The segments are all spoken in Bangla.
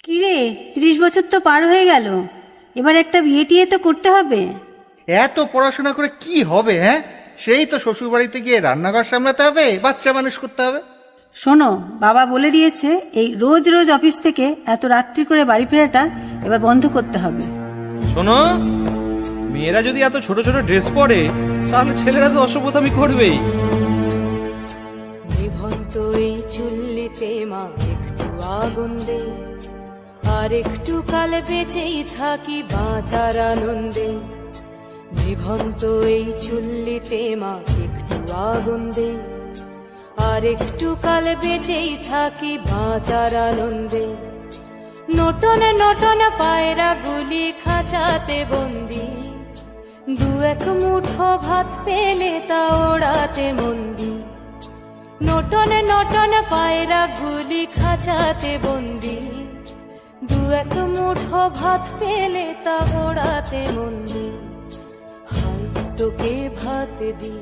কিরে, 30 বছর তো পার হয়ে গেল, এবার একটা বিয়ে টিয়ে তো করতে হবে। এত পড়াশোনা করে কি হবে? হ্যাঁ, সেই তো শ্বশুর বাড়িতে গিয়ে রান্নাঘর সামলাতে হবে, বাচ্চা মানুষ করতে হবে। শোনো, বাবা বলে দিয়েছে এই রোজ রোজ অফিস থেকে এত রাত্রি করে বাড়ি ফেরাটা এবার বন্ধ করতে হবে। শোনো, মেয়েরা যদি এত ছোট ছোট ড্রেস পরে তাহলে ছেলেরা তো অসভ্যতামি করবেই। নিভন্ত এই চুল্লিতে মা একটু আগুন দে, আর একটু কাল বেঁচেই থাকি বাঁচার আনন্দে। নিভন্ত এই চুল্লিতে মা একটু আগুন দে, আর একটু কাল বেঁচেই থাকি বাঁচার আনন্দে। নটন নটন পায়রা গুলি খাঁচাতে বন্দি, দু এক মুঠো ভাত পেলে তা ওড়াতে মন্দি। নটন নটন পায়রা গুলি খাঁচাতে বন্দি, দু এক মুঠো ভাত পেলে তা ওড়াতে মন্দি। হাই তোকে ভাত দি,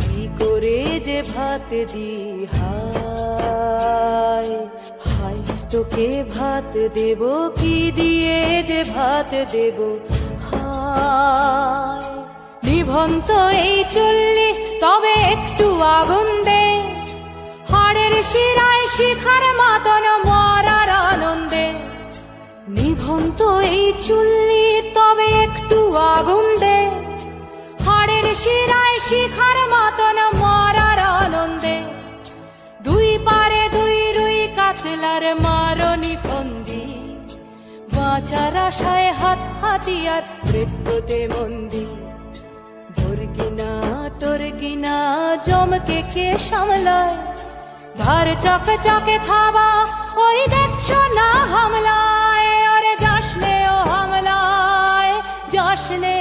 কি করে যে ভাত দি, হাই হাই তোকে ভাত দেব, কি দিয়ে যে ভাত দেব, হাই। নিভন্ত এই চুল্লি তবে একটু আগুন দে, হাড়ের শিরায় শিখার মাতন মরার আনন্দে। নিভন্ত এই চুল্লি তবে একটু আগুন দে, হাড়ের শিরায় শিখার মাতন মরার আনন্দে। দুই পারে দুই রুই কাতলার মারনি ফন্দি, বাঁচার আশায় হাত হাতিয়ার মৃত্যুতে মন্দি। ভোরগিনা টোরগিনা জমকে কে সামলায়, ধার চকে চকে থাবা ওই দেখছো না হামলায়। আরে যাসনে ও হামলায় যাসনে।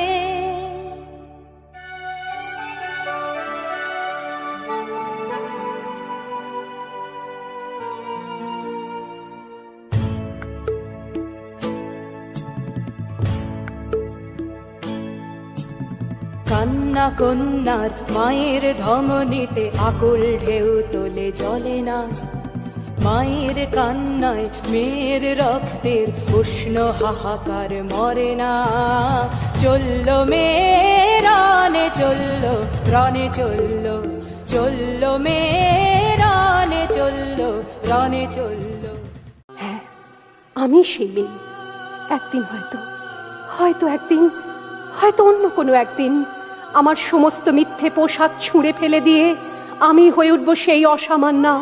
কান্না কন্যার মায়ের ধমনীতে আকুল ঢেউ তোলে জলে না, মায়ের কান্নায় মেয়ের রক্তের উষ্ণ হাহাকার মরে না। চললো মেয়ে রানে চললো, রানে চললো, চললো মেয়ে রানে চললো, রানে চললো। হ্যাঁ, আমি সেই মেয়ে। একদিন হয়তো হয়তো একদিন হয়তো অন্য কোনো একদিন আমার সমস্ত মিথ্যে পোশাক ছুঁড়ে ফেলে দিয়ে আমি হয়ে উঠব সেই অসামান্যা।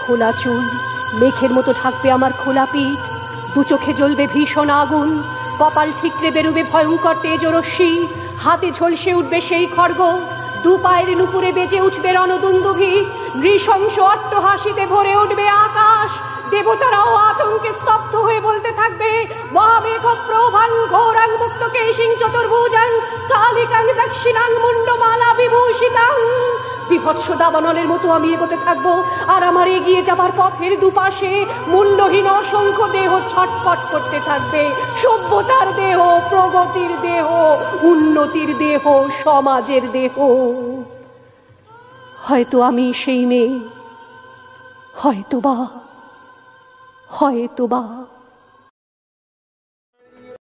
খোলা চুল মেঘের মতো ঢাকবে আমার খোলা পিঠ, দু চোখে জ্বলবে ভীষণ আগুন, কপাল ঠিকরে বেরোবে ভয়ঙ্কর তেজরশ্মি, হাতে ঝলসে উঠবে সেই খড়গ, দু পায়ের নুপুরে বেজে উঠবে রণদুন্দুভি, নৃশংস অট্টহাসিতে ভরে উঠবে আকাশ। দেবতারাও আতঙ্কে স্তব্ধ হয়ে বলতে থাকবে, মহামেঘ প্রভাং ঘোরাং মুক্ত কেশিং চতুর্ভুজাং কালিকাং দক্ষিণাং মুন্ডমালা বিভূষিতাং। বিভৎস দাবানলের মতো আমি এগোতে থাকবো, আর আমার এগিয়ে যাবার পথের দুপাশে মুন্ডহীন অসংখ্য দেহ ছটপট করতে থাকবে। সভ্যতার দেহ, প্রগতির দেহ, উন্নতির দেহ, সমাজের দেহ। হয়তো আমি সেই মেয়ে, হয়তো বা